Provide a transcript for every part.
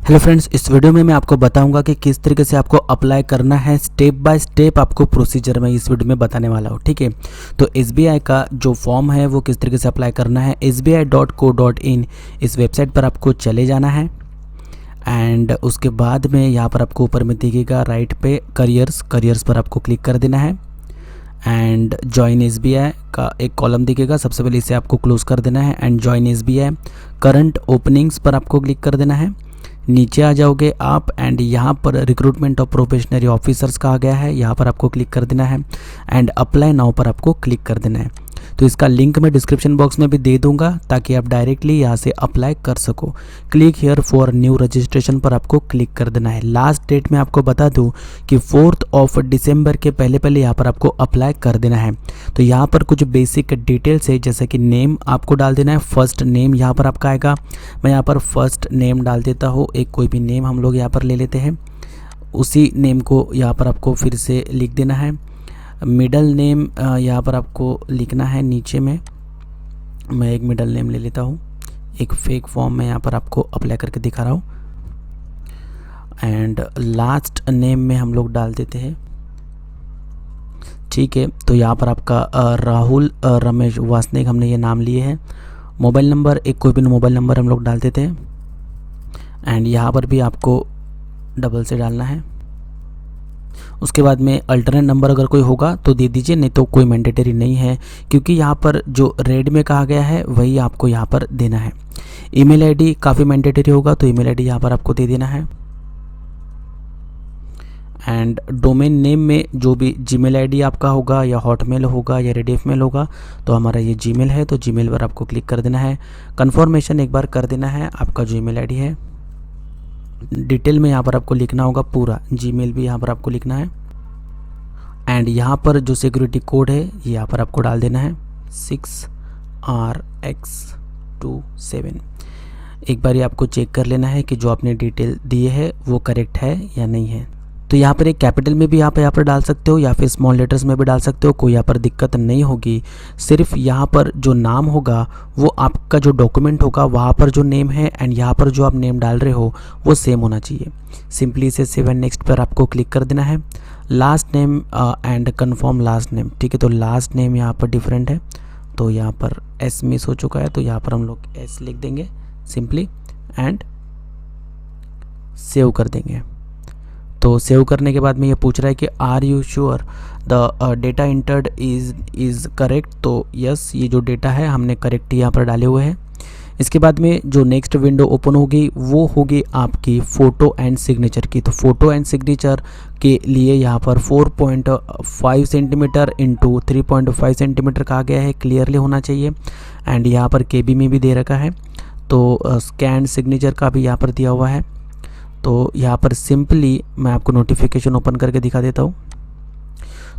Hello friends, इस video में मैं आपको बताऊंगा कि किस तरीके से आपको अप्लाई करना है। स्टेप बाय स्टेप आपको प्रोसीजर मैं इस वीडियो में बताने वाला हूं। ठीक है, तो एसबीआई का जो फॉर्म है वो किस तरीके से अप्लाई करना है, sbi.co.in इस वेबसाइट पर आपको चले जाना है। एंड उसके बाद में यहाँ पर आपको ऊपर में दिखेगा राइट पे करियर्स पर आपको क्लिक कर देना है। एंड जॉइन एसबीआई का एक कॉलम दिखेगा, सबसे पहले इसे आपको क्लोज कर देना है। And join SBI current openings पर आपको क्लिक कर देना है। नीचे आ जाओगे आप एंड यहाँ पर रिक्रूटमेंट ऑफ प्रोबेशनरी ऑफिसर्स का आ गया है, यहाँ पर आपको क्लिक कर देना है। एंड अप्लाई नाउ पर आपको क्लिक कर देना है। तो इसका लिंक मैं डिस्क्रिप्शन बॉक्स में भी दे दूंगा ताकि आप डायरेक्टली यहाँ से अप्लाई कर सको। Click here for new registration पर आपको क्लिक कर देना है। लास्ट डेट में आपको बता दूं कि 4 दिसंबर के पहले यहाँ पर आपको अप्लाई कर देना है। तो यहाँ पर कुछ बेसिक डिटेल्स है, जैसे कि नेम आपको डाल देना है। फर्स्ट नेम यहाँ पर आपका आएगा, मैं यहाँ पर फर्स्ट नेम डाल देता हूँ। एक कोई भी नेम हम लोग यहाँ पर ले लेते हैं, उसी नेम को यहाँ पर आपको फिर से लिख देना है। मिडल नेम यहाँ पर आपको लिखना है नीचे में। मैं एक मिडल नेम ले लेता हूँ, एक फेक फॉर्म में यहाँ पर आपको अप्लाई करके दिखा रहा हूँ। एंड लास्ट नेम में हम लोग डाल देते हैं। ठीक है, तो यहाँ पर आपका राहुल रमेश वासनिक हमने ये नाम लिए हैं। मोबाइल नंबर एक कोई भी मोबाइल नंबर हम लोग डाल देते हैं। एंड यहाँ पर भी आपको डबल से डालना है। उसके बाद में अल्टरनेट नंबर अगर कोई होगा तो दे दीजिए, नहीं तो कोई मैंडेटरी नहीं है, क्योंकि यहाँ पर जो रेड में कहा गया है वही आपको यहाँ पर देना है। ईमेल आईडी काफ़ी मैंडेटरी होगा, तो ईमेल आईडी यहाँ पर आपको दे देना है। एंड डोमेन नेम में जो भी जीमेल आईडी आपका होगा या हॉटमेल होगा या रेडिफ मेल होगा, तो हमारा ये जीमेल है, तो जीमेल पर आपको क्लिक कर देना है। कन्फर्मेशन एक बार कर देना है आपका जो ईमेल आईडी है। डिटेल में यहाँ पर आपको लिखना होगा पूरा, जीमेल भी यहाँ पर आपको लिखना है। एंड यहाँ पर जो सिक्योरिटी कोड है ये यहाँ पर आपको डाल देना है 6RX27। एक बार ये आपको चेक कर लेना है कि जो आपने डिटेल दिए है वो करेक्ट है या नहीं है। तो यहाँ पर एक कैपिटल में भी आप यहाँ पर डाल सकते हो या फिर स्मॉल लेटर्स में भी डाल सकते हो, कोई यहाँ पर दिक्कत नहीं होगी। सिर्फ यहाँ पर जो नाम होगा वो आपका जो डॉक्यूमेंट होगा वहाँ पर जो नेम है एंड यहाँ पर जो आप नेम डाल रहे हो वो सेम होना चाहिए। सिंपली इसे सेव एंड नेक्स्ट पर आपको क्लिक कर देना है। Last name and confirm last name. ठीक है, तो लास्ट नेम यहाँ पर डिफरेंट है, तो यहाँ पर एस मिस हो चुका है, तो यहाँ पर हम लोग एस लिख देंगे सिंपली एंड सेव कर देंगे। तो सेव करने के बाद में ये पूछ रहा है कि are you sure the data entered is correct. तो यस, ये जो डेटा है हमने करेक्ट यहाँ पर डाले हुए हैं। इसके बाद में जो नेक्स्ट विंडो ओपन होगी वो होगी आपकी फ़ोटो एंड सिग्नेचर की। तो फ़ोटो एंड सिग्नेचर के लिए यहाँ पर 4.5 सेंटीमीटर इंटू 3.5 सेंटीमीटर कहा गया है, क्लियरली होना चाहिए। एंड यहाँ पर केबी में भी दे रखा है, तो स्कैन सिग्नेचर का भी यहाँ पर दिया हुआ है। तो यहाँ पर सिंपली मैं आपको नोटिफिकेशन ओपन करके दिखा देता हूँ।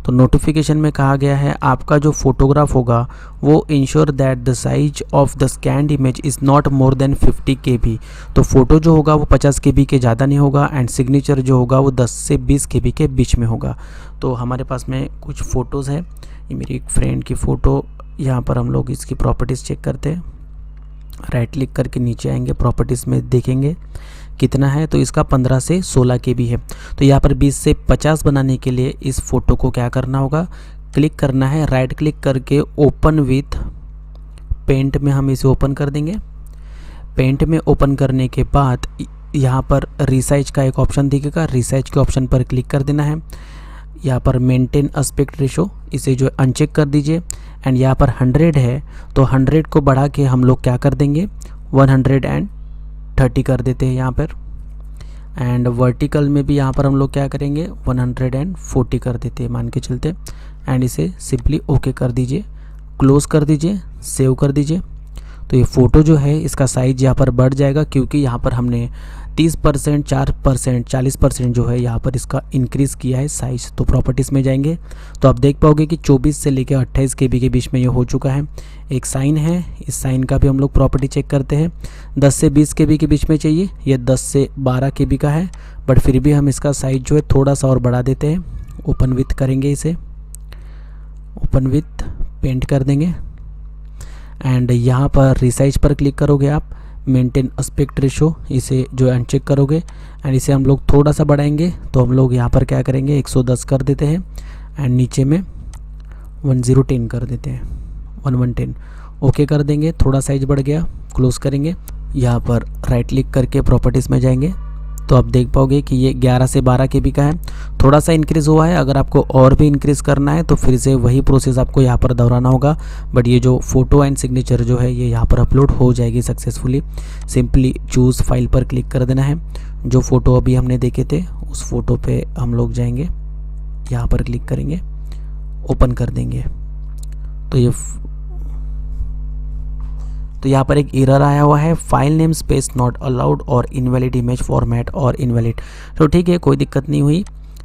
तो नोटिफिकेशन में कहा गया है आपका जो फोटोग्राफ होगा वो ensure that the size of the scanned image is not more than 50 KB। तो फ़ोटो जो होगा वो 50 KB के ज़्यादा नहीं होगा एंड सिग्नेचर जो होगा वो 10 से 20 KB के बीच में होगा। तो हमारे पास में कुछ फ़ोटोज़ है, ये मेरी एक फ्रेंड की फ़ोटो। यहाँ पर हम लोग इसकी प्रॉपर्टीज़ चेक करते हैं। राइट क्लिक करके नीचे आएंगे, प्रॉपर्टीज़ में देखेंगे कितना है, तो इसका 15 से 16 KB है। तो यहाँ पर 20 से 50 बनाने के लिए इस फ़ोटो को क्या करना होगा, क्लिक करना है। राइट क्लिक करके ओपन विथ पेंट में हम इसे ओपन कर देंगे। पेंट में ओपन करने के बाद यहाँ पर रिसाइज का एक ऑप्शन दिखेगा, रिसाइज के ऑप्शन पर क्लिक कर देना है। यहाँ पर मेंटेन एस्पेक्ट रेशो इसे जो अनचेक कर दीजिए। एंड यहाँ पर 100 है, तो 100 को बढ़ा के हम लोग क्या कर देंगे 130 कर देते हैं यहाँ पर। एंड वर्टिकल में भी यहाँ पर हम लोग क्या करेंगे 140 कर देते हैं मान के चलते। एंड इसे सिंपली ओके कर दीजिए, क्लोज़ कर दीजिए, सेव कर दीजिए। तो ये फ़ोटो जो है इसका साइज़ यहाँ पर बढ़ जाएगा, क्योंकि यहाँ पर हमने 30%, 4%, 40% जो है यहाँ पर इसका इंक्रीज़ किया है साइज़। तो प्रॉपर्टीज़ में जाएंगे तो आप देख पाओगे कि 24 से लेकर 28 KB के बीच में ये हो चुका है। एक साइन है, इस साइन का भी हम लोग प्रॉपर्टी चेक करते हैं। 10 से 20 KB के बीच में चाहिए, ये 10 से 12 KB का है, बट फिर भी हम इसका साइज़ जो है थोड़ा सा और बढ़ा देते हैं। ओपन विथ करेंगे, इसे ओपन विथ पेंट कर देंगे। एंड यहाँ पर रिसाइज पर क्लिक करोगे आप, मेंटेन एस्पेक्ट रेशो, इसे जो है अनचेक करोगे एंड इसे हम लोग थोड़ा सा बढ़ाएंगे। तो हम लोग यहाँ पर क्या करेंगे 110 कर देते हैं एंड नीचे में 1010 कर देते हैं, 1110 ओके कर देंगे। थोड़ा साइज बढ़ गया, क्लोज करेंगे। यहाँ पर राइट क्लिक करके प्रॉपर्टीज़ में जाएंगे तो आप देख पाओगे कि ये 11 से 12 KB का है, थोड़ा सा इंक्रीज़ हुआ है। अगर आपको और भी इंक्रीज़ करना है तो फिर से वही प्रोसेस आपको यहाँ पर दोहराना होगा। बट ये जो फ़ोटो एंड सिग्नेचर जो है ये यहाँ पर अपलोड हो जाएगी सक्सेसफुली। सिंपली चूज़ फाइल पर क्लिक कर देना है। जो फ़ोटो अभी हमने देखे थे उस फ़ोटो पे हम लोग जाएंगे, यहाँ पर क्लिक करेंगे, ओपन कर देंगे। तो यहाँ पर एक एरर आया हुआ है, file name space not allowed और इनवैलिड इमेज फॉर्मेट और इनवैलिड। तो ठीक है, कोई दिक्कत नहीं हुई।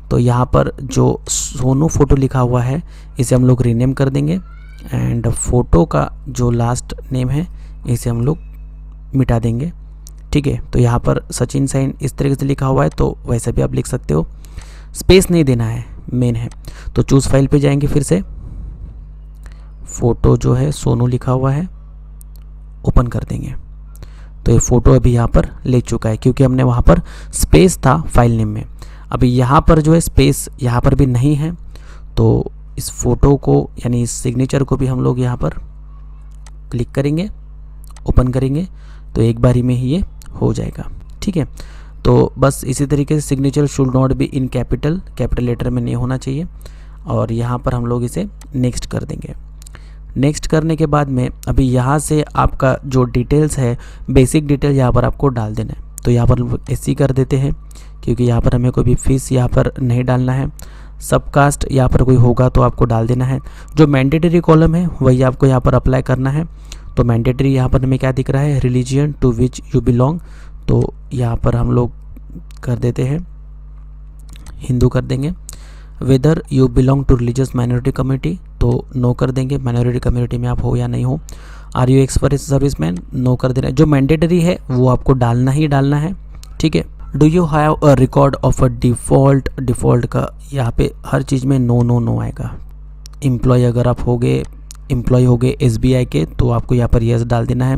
तो यहाँ पर जो सोनू फ़ोटो लिखा हुआ है इसे हम लोग रीनेम कर देंगे एंड फ़ोटो का जो लास्ट नेम है इसे हम लोग मिटा देंगे। ठीक है, तो यहाँ पर सचिन साइन इस तरीके से लिखा हुआ है, तो वैसे भी आप लिख सकते हो, स्पेस नहीं देना है, मेन है। तो चूज़ फाइल पे जाएंगे, फिर से फ़ोटो जो है सोनू लिखा हुआ है, ओपन कर देंगे। तो ये फ़ोटो अभी यहाँ पर ले चुका है क्योंकि हमने वहाँ पर स्पेस था फाइल नेम में। अभी यहाँ पर जो है स्पेस यहाँ पर भी नहीं है, तो इस फ़ोटो को यानी इस सिग्नेचर को भी हम लोग यहाँ पर क्लिक करेंगे, ओपन करेंगे, तो एक बारी में ही ये हो जाएगा। ठीक है, तो बस इसी तरीके से signature should not be in capital letter में नहीं होना चाहिए। और यहाँ पर हम लोग इसे नेक्स्ट कर देंगे। नेक्स्ट करने के बाद में अभी यहाँ से आपका जो डिटेल्स है, बेसिक डिटेल यहाँ पर आपको डाल देना है। तो यहाँ पर एससी कर देते हैं क्योंकि यहाँ पर हमें कोई भी फीस यहाँ पर नहीं डालना है। सबकास्ट यहाँ पर कोई होगा तो आपको डाल देना है। जो मैंडेटरी कॉलम है वही आपको यहाँ पर अप्लाई करना है। तो मैंडेटरी यहाँ पर हमें क्या दिख रहा है, religion to which you belong, तो यहाँ पर हम लोग कर देते हैं हिंदू कर देंगे। Whether you belong to religious minority community, तो नो कर देंगे, माइनॉरिटी कम्युनिटी में आप हो या नहीं हो। Are you ex serviceman, no कर देना है। जो मैंडेटरी है वो आपको डालना ही डालना है। ठीक है, do you have a record of a default का यहाँ पे हर चीज़ में नो नो नो आएगा। एम्प्लॉय अगर आप एम्प्लॉय हो गए SBI के तो आपको यहाँ पर यस डाल देना है।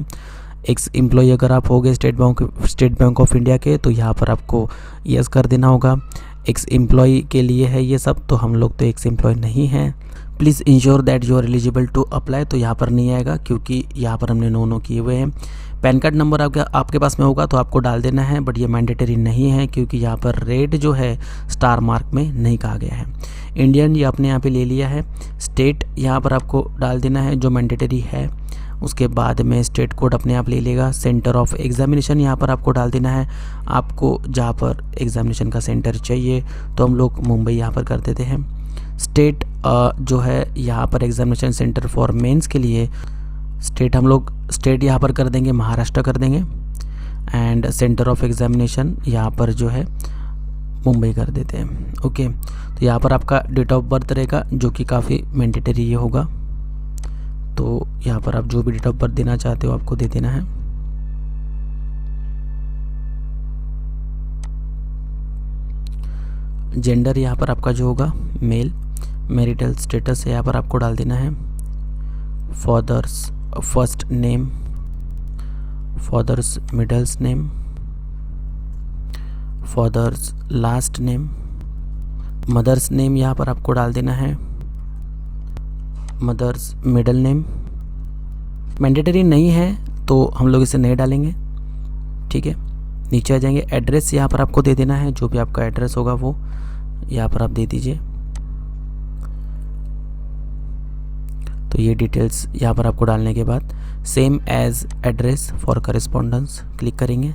एक्स एम्प्लॉय अगर आप हो गए स्टेट बैंक ऑफ इंडिया के तो यहाँ पर आपको यस कर देना होगा। एक्स एम्प्लॉय के लिए है ये सब, तो हम लोग तो एक्स एम्प्लॉय नहीं हैं। Please ensure that you are eligible to apply, तो यहाँ पर नहीं आएगा क्योंकि यहाँ पर हमने नो किए हुए हैं। पैन कार्ड नंबर आपके पास में होगा तो आपको डाल देना है, बट ये मैंडेटरी नहीं है क्योंकि यहाँ पर रेड जो है स्टार मार्क में नहीं कहा गया है। इंडियन ये आपने यहाँ पे ले लिया है। स्टेट यहाँ पर आपको डाल देना है जो मैंडेटरी है। उसके बाद में स्टेट कोड अपने आप ले लेगा। सेंटर ऑफ एग्जामिनेशन यहाँ पर आपको डाल देना है। आपको जहाँ पर एग्जामिनेशन का सेंटर चाहिए तो हम लोग मुंबई यहाँ पर कर देते हैं। स्टेट जो है यहाँ पर एग्जामिनेशन सेंटर फॉर मेंस के लिए स्टेट यहाँ पर कर देंगे, महाराष्ट्र कर देंगे। एंड सेंटर ऑफ एग्जामिनेशन यहाँ पर जो है मुंबई कर देते हैं। ओके, तो यहाँ पर आपका डेट ऑफ बर्थ रहेगा जो कि काफ़ी मैंडेटरी ये होगा। तो यहाँ पर आप जो भी डेट ऑफ बर्थ देना चाहते हो आपको दे देना है। जेंडर यहाँ पर आपका जो होगा मेल। मैरिटल स्टेटस यहाँ पर आपको डाल देना है। Father's first name, father's middle's name, father's last name, mother's name यहाँ पर आपको डाल देना है। मदर्स मिडल नेम मैंडेटरी नहीं है तो हम लोग इसे नहीं डालेंगे। ठीक है, नीचे आ जाएंगे। एड्रेस यहाँ पर आपको दे देना है, जो भी आपका एड्रेस होगा वो यहाँ पर आप दे दीजिए। तो ये डिटेल्स यहाँ पर आपको डालने के बाद same as address for correspondence click करेंगे।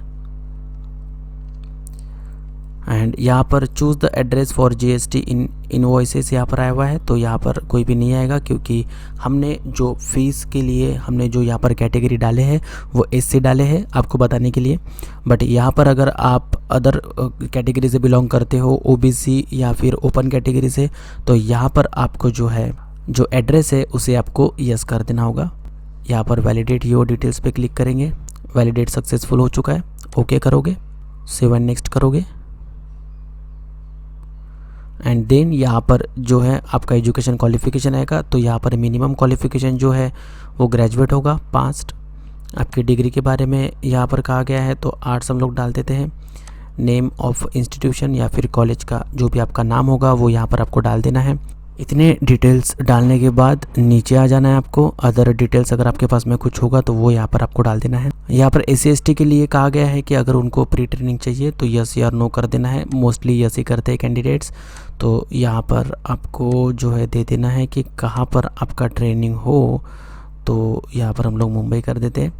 एंड यहाँ पर choose the address for GST in invoices यहाँ पर आया हुआ है, तो यहाँ पर कोई भी नहीं आएगा क्योंकि हमने जो फीस के लिए हमने जो यहाँ पर कैटेगरी डाले हैं वो SC डाले हैं आपको बताने के लिए। बट यहाँ पर अगर आप अदर कैटेगरी से बिलोंग करते हो, OBC या फिर ओपन कैटेगरी से, तो यहाँ पर आपको जो है जो एड्रेस है उसे आपको यस कर देना होगा। यहाँ पर वैलिडेट योर डिटेल्स पे क्लिक करेंगे। वैलिडेट सक्सेसफुल हो चुका है, ओके करोगे, सेव एंड नेक्स्ट करोगे। एंड देन यहाँ पर जो है आपका एजुकेशन क्वालिफिकेशन आएगा, तो यहाँ पर मिनिमम क्वालिफिकेशन जो है वो ग्रेजुएट होगा, पास्ट। आपकी डिग्री के बारे में यहाँ पर कहा गया है, तो आर्ट्स हम लोग डाल देते हैं। नेम ऑफ इंस्टीट्यूशन या फिर कॉलेज का जो भी आपका नाम होगा वो यहाँ पर आपको डाल देना है। इतने डिटेल्स डालने के बाद नीचे आ जाना है आपको। अदर डिटेल्स अगर आपके पास में कुछ होगा तो वो यहाँ पर आपको डाल देना है। यहाँ पर SC/ST के लिए कहा गया है कि अगर उनको प्री ट्रेनिंग चाहिए तो यस या नो कर देना है। मोस्टली यस ही करते हैं कैंडिडेट्स। तो यहाँ पर आपको जो है दे देना है कि कहाँ पर आपका ट्रेनिंग हो, तो यहाँ पर हम लोग मुंबई कर देते हैं।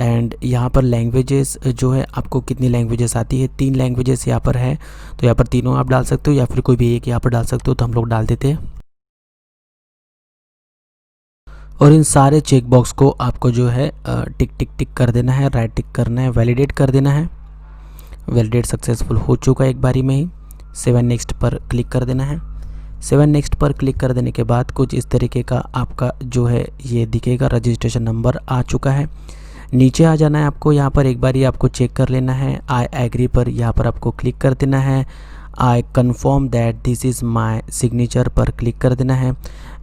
एंड यहाँ पर लैंग्वेजेस जो है आपको कितनी लैंग्वेजेस आती है, 3 लैंग्वेजेस यहाँ पर है, तो यहाँ पर तीनों आप डाल सकते हो या फिर कोई भी एक यहाँ पर डाल सकते हो, तो हम लोग डाल देते हैं। और इन सारे चेक बॉक्स को आपको जो है टिक टिक टिक कर देना है, राइट टिक करना है, वैलिडेट कर देना है। वैलिडेट सक्सेसफुल हो चुका है एक बारी में ही। 7 नेक्स्ट पर क्लिक कर देना है। 7 नेक्स्ट पर क्लिक कर देने के बाद कुछ इस तरीके का आपका जो है ये दिखेगा, रजिस्ट्रेशन नंबर आ चुका है। नीचे आ जाना है आपको। यहाँ पर एक बार ही आपको चेक कर लेना है। आई एग्री पर यहाँ पर आपको क्लिक कर देना है। I confirm that this is my signature पर क्लिक कर देना है।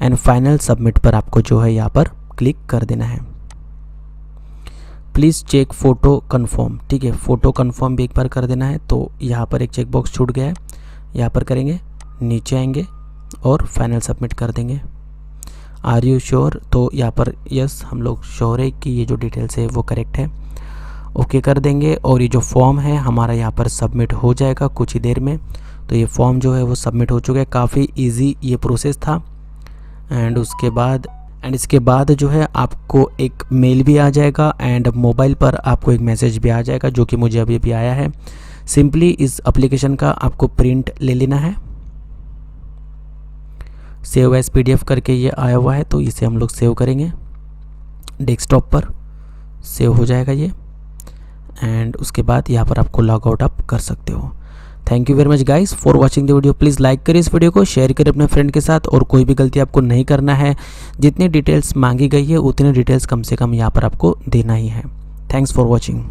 एंड फाइनल सबमिट पर आपको जो है यहाँ पर क्लिक कर देना है। प्लीज़ चेक फ़ोटो कन्फर्म, ठीक है, फ़ोटो कन्फर्म भी एक बार कर देना है। तो यहाँ पर एक चेक बॉक्स छूट गया है, यहाँ पर करेंगे, नीचे आएंगे और फाइनल सबमिट कर देंगे। आर यू श्योर, तो यहाँ पर यस हम लोग श्योर है कि ये जो डिटेल्स है वो करेक्ट है, ओके कर देंगे। और ये जो फॉर्म है हमारा यहाँ पर सबमिट हो जाएगा कुछ ही देर में। तो ये फॉर्म जो है वो सबमिट हो चुका है। काफ़ी इजी ये प्रोसेस था। एंड इसके बाद जो है आपको एक मेल भी आ जाएगा एंड मोबाइल पर आपको एक मैसेज भी आ जाएगा, जो कि मुझे अभी भी आया है। सिंपली इस एप्लीकेशन का आपको प्रिंट ले लेना है। सेव एज PDF करके ये आया हुआ है, तो इसे हम लोग सेव करेंगे। डेस्कटॉप पर सेव हो जाएगा ये। एंड उसके बाद यहाँ पर आपको लॉग आउट आप कर सकते हो। Thank you very much guys for watching the video. Please like करें इस वीडियो को, शेयर करें अपने फ्रेंड के साथ। और कोई भी गलती आपको नहीं करना है। जितनी डिटेल्स मांगी गई है उतनी डिटेल्स कम से कम यहाँ पर आपको देना ही है। Thanks for watching.